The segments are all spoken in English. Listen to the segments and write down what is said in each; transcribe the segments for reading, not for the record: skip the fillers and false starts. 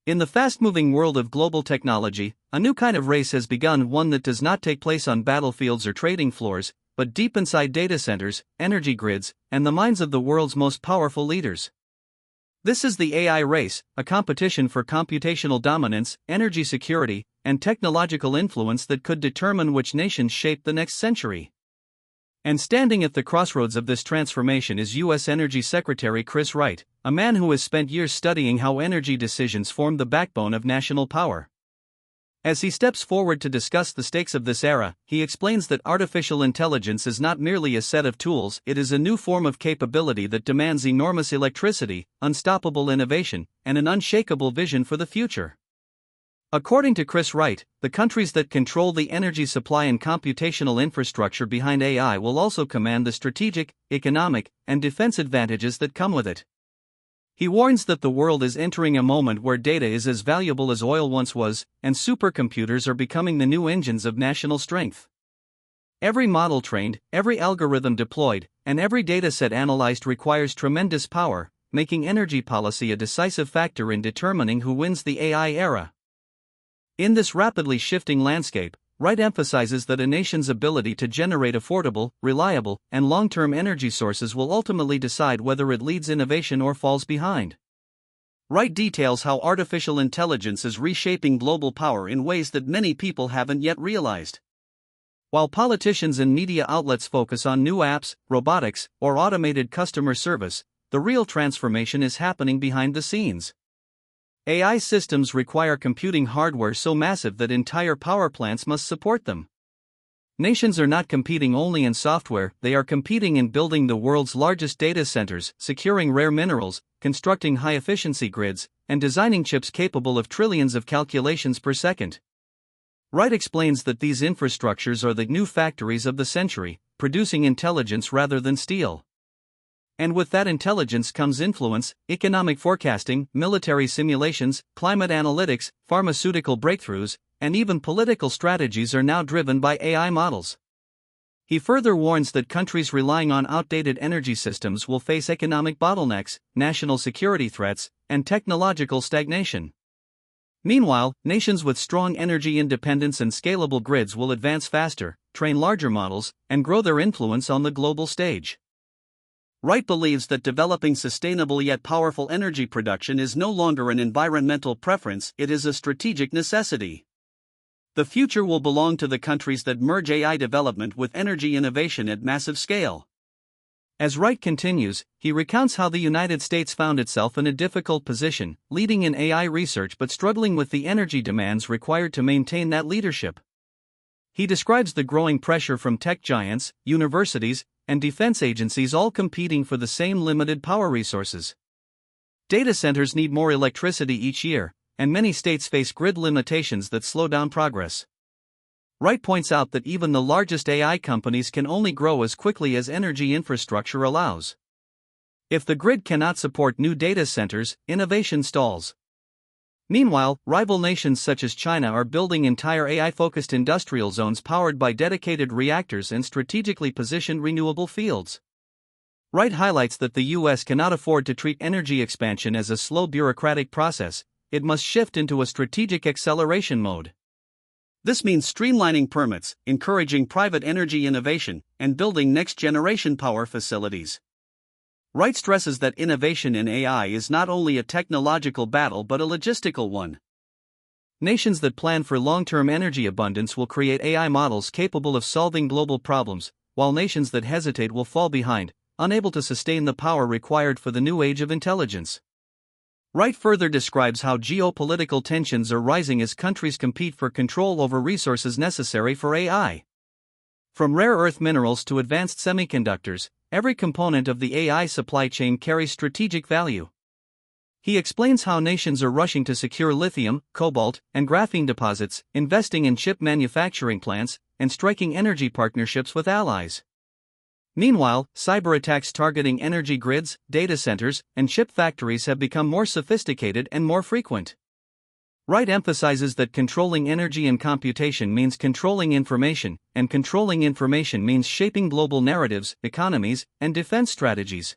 In the fast-moving world of global technology, a new kind of race has begun, one that does not take place on battlefields or trading floors, but deep inside data centers, energy grids, and the minds of the world's most powerful leaders. This is the AI race, a competition for computational dominance, energy security, and technological influence that could determine which nations shape the next century. And standing at the crossroads of this transformation is U.S. Energy Secretary Chris Wright, a man who has spent years studying how energy decisions form the backbone of national power. As he steps forward to discuss the stakes of this era, he explains that artificial intelligence is not merely a set of tools, it is a new form of capability that demands enormous electricity, unstoppable innovation, and an unshakable vision for the future. According to Chris Wright, the countries that control the energy supply and computational infrastructure behind AI will also command the strategic, economic, and defense advantages that come with it. He warns that the world is entering a moment where data is as valuable as oil once was, and supercomputers are becoming the new engines of national strength. Every model trained, every algorithm deployed, and every dataset analyzed requires tremendous power, making energy policy a decisive factor in determining who wins the AI era. In this rapidly shifting landscape, Wright emphasizes that a nation's ability to generate affordable, reliable, and long-term energy sources will ultimately decide whether it leads innovation or falls behind. Wright details how artificial intelligence is reshaping global power in ways that many people haven't yet realized. While politicians and media outlets focus on new apps, robotics, or automated customer service, the real transformation is happening behind the scenes. AI systems require computing hardware so massive that entire power plants must support them. Nations are not competing only in software, they are competing in building the world's largest data centers, securing rare minerals, constructing high-efficiency grids, and designing chips capable of trillions of calculations per second. Wright explains that these infrastructures are the new factories of the century, producing intelligence rather than steel. And with that intelligence comes influence, economic forecasting, military simulations, climate analytics, pharmaceutical breakthroughs, and even political strategies are now driven by AI models. He further warns that countries relying on outdated energy systems will face economic bottlenecks, national security threats, and technological stagnation. Meanwhile, nations with strong energy independence and scalable grids will advance faster, train larger models, and grow their influence on the global stage. Wright believes that developing sustainable yet powerful energy production is no longer an environmental preference, it is a strategic necessity. The future will belong to the countries that merge AI development with energy innovation at massive scale. As Wright continues, he recounts how the United States found itself in a difficult position, leading in AI research but struggling with the energy demands required to maintain that leadership. He describes the growing pressure from tech giants, universities, and defense agencies all competing for the same limited power resources. Data centers need more electricity each year, and many states face grid limitations that slow down progress. Wright points out that even the largest AI companies can only grow as quickly as energy infrastructure allows. If the grid cannot support new data centers, innovation stalls. Meanwhile, rival nations such as China are building entire AI-focused industrial zones powered by dedicated reactors and strategically positioned renewable fields. Wright highlights that the U.S. cannot afford to treat energy expansion as a slow bureaucratic process, it must shift into a strategic acceleration mode. This means streamlining permits, encouraging private energy innovation, and building next-generation power facilities. Wright stresses that innovation in AI is not only a technological battle but a logistical one. Nations that plan for long-term energy abundance will create AI models capable of solving global problems, while nations that hesitate will fall behind, unable to sustain the power required for the new age of intelligence. Wright further describes how geopolitical tensions are rising as countries compete for control over resources necessary for AI. From rare earth minerals to advanced semiconductors, every component of the AI supply chain carries strategic value. He explains how nations are rushing to secure lithium, cobalt, and graphene deposits, investing in chip manufacturing plants, and striking energy partnerships with allies. Meanwhile, cyber attacks targeting energy grids, data centers, and chip factories have become more sophisticated and more frequent. Wright emphasizes that controlling energy and computation means controlling information, and controlling information means shaping global narratives, economies, and defense strategies.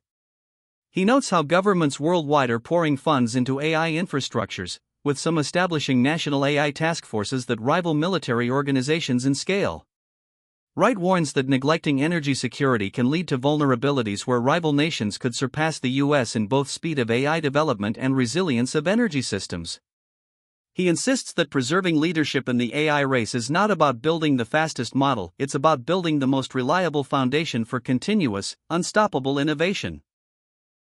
He notes how governments worldwide are pouring funds into AI infrastructures, with some establishing national AI task forces that rival military organizations in scale. Wright warns that neglecting energy security can lead to vulnerabilities where rival nations could surpass the US in both speed of AI development and resilience of energy systems. He insists that preserving leadership in the AI race is not about building the fastest model, it's about building the most reliable foundation for continuous, unstoppable innovation.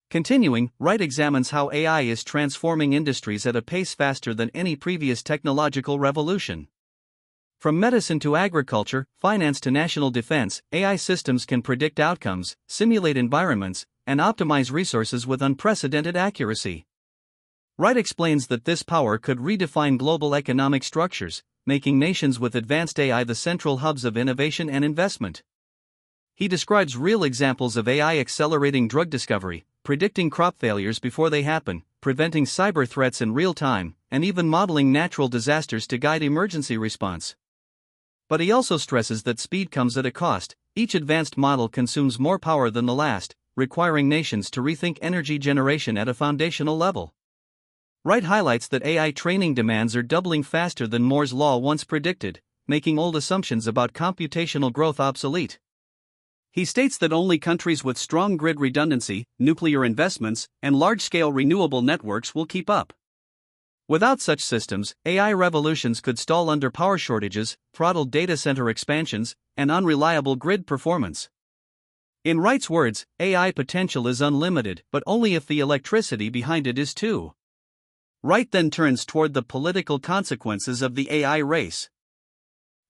Continuing, Wright examines how AI is transforming industries at a pace faster than any previous technological revolution. From medicine to agriculture, finance to national defense, AI systems can predict outcomes, simulate environments, and optimize resources with unprecedented accuracy. Wright explains that this power could redefine global economic structures, making nations with advanced AI the central hubs of innovation and investment. He describes real examples of AI accelerating drug discovery, predicting crop failures before they happen, preventing cyber threats in real time, and even modeling natural disasters to guide emergency response. But he also stresses that speed comes at a cost. Each advanced model consumes more power than the last, requiring nations to rethink energy generation at a foundational level. Wright highlights that AI training demands are doubling faster than Moore's law once predicted, making old assumptions about computational growth obsolete. He states that only countries with strong grid redundancy, nuclear investments, and large-scale renewable networks will keep up. Without such systems, AI revolutions could stall under power shortages, throttle data center expansions, and unreliable grid performance. In Wright's words, AI potential is unlimited, but only if the electricity behind it is too. Wright then turns toward the political consequences of the AI race.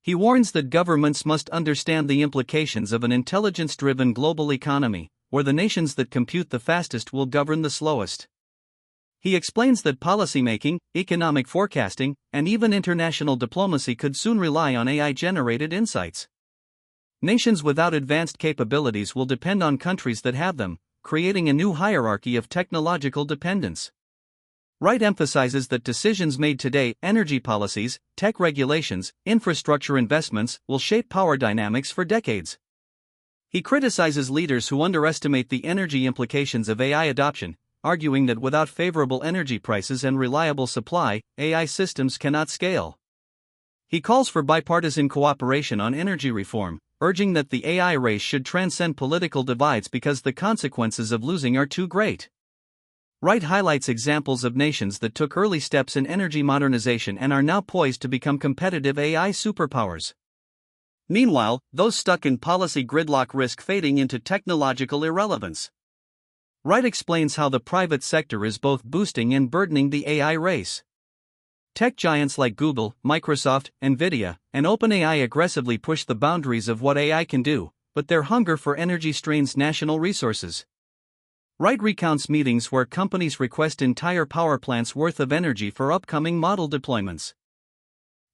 He warns that governments must understand the implications of an intelligence-driven global economy, where the nations that compute the fastest will govern the slowest. He explains that policymaking, economic forecasting, and even international diplomacy could soon rely on AI-generated insights. Nations without advanced capabilities will depend on countries that have them, creating a new hierarchy of technological dependence. Wright emphasizes that decisions made today, energy policies, tech regulations, infrastructure investments, will shape power dynamics for decades. He criticizes leaders who underestimate the energy implications of AI adoption, arguing that without favorable energy prices and reliable supply, AI systems cannot scale. He calls for bipartisan cooperation on energy reform, urging that the AI race should transcend political divides because the consequences of losing are too great. Wright highlights examples of nations that took early steps in energy modernization and are now poised to become competitive AI superpowers. Meanwhile, those stuck in policy gridlock risk fading into technological irrelevance. Wright explains how the private sector is both boosting and burdening the AI race. Tech giants like Google, Microsoft, Nvidia, and OpenAI aggressively push the boundaries of what AI can do, but their hunger for energy strains national resources. Wright recounts meetings where companies request entire power plants' worth of energy for upcoming model deployments.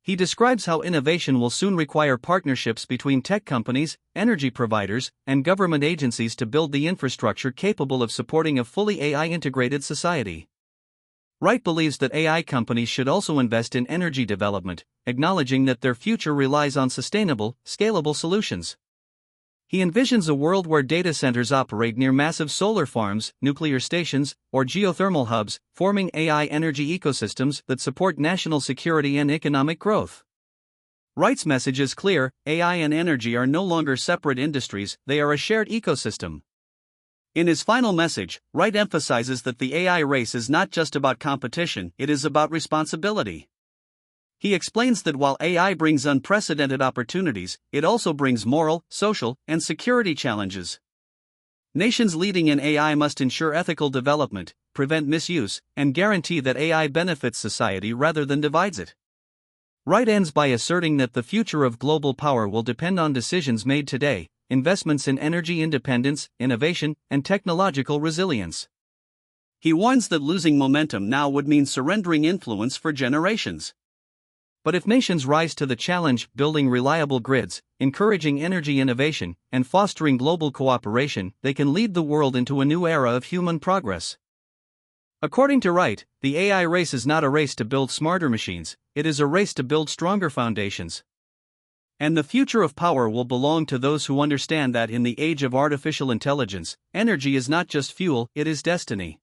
He describes how innovation will soon require partnerships between tech companies, energy providers, and government agencies to build the infrastructure capable of supporting a fully AI-integrated society. Wright believes that AI companies should also invest in energy development, acknowledging that their future relies on sustainable, scalable solutions. He envisions a world where data centers operate near massive solar farms, nuclear stations, or geothermal hubs, forming AI energy ecosystems that support national security and economic growth. Wright's message is clear: AI and energy are no longer separate industries, they are a shared ecosystem. In his final message, Wright emphasizes that the AI race is not just about competition, it is about responsibility. He explains that while AI brings unprecedented opportunities, it also brings moral, social, and security challenges. Nations leading in AI must ensure ethical development, prevent misuse, and guarantee that AI benefits society rather than divides it. Wright ends by asserting that the future of global power will depend on decisions made today, investments in energy independence, innovation, and technological resilience. He warns that losing momentum now would mean surrendering influence for generations. But if nations rise to the challenge, building reliable grids, encouraging energy innovation, and fostering global cooperation, they can lead the world into a new era of human progress. According to Wright, the AI race is not a race to build smarter machines, it is a race to build stronger foundations. And the future of power will belong to those who understand that in the age of artificial intelligence, energy is not just fuel, it is destiny.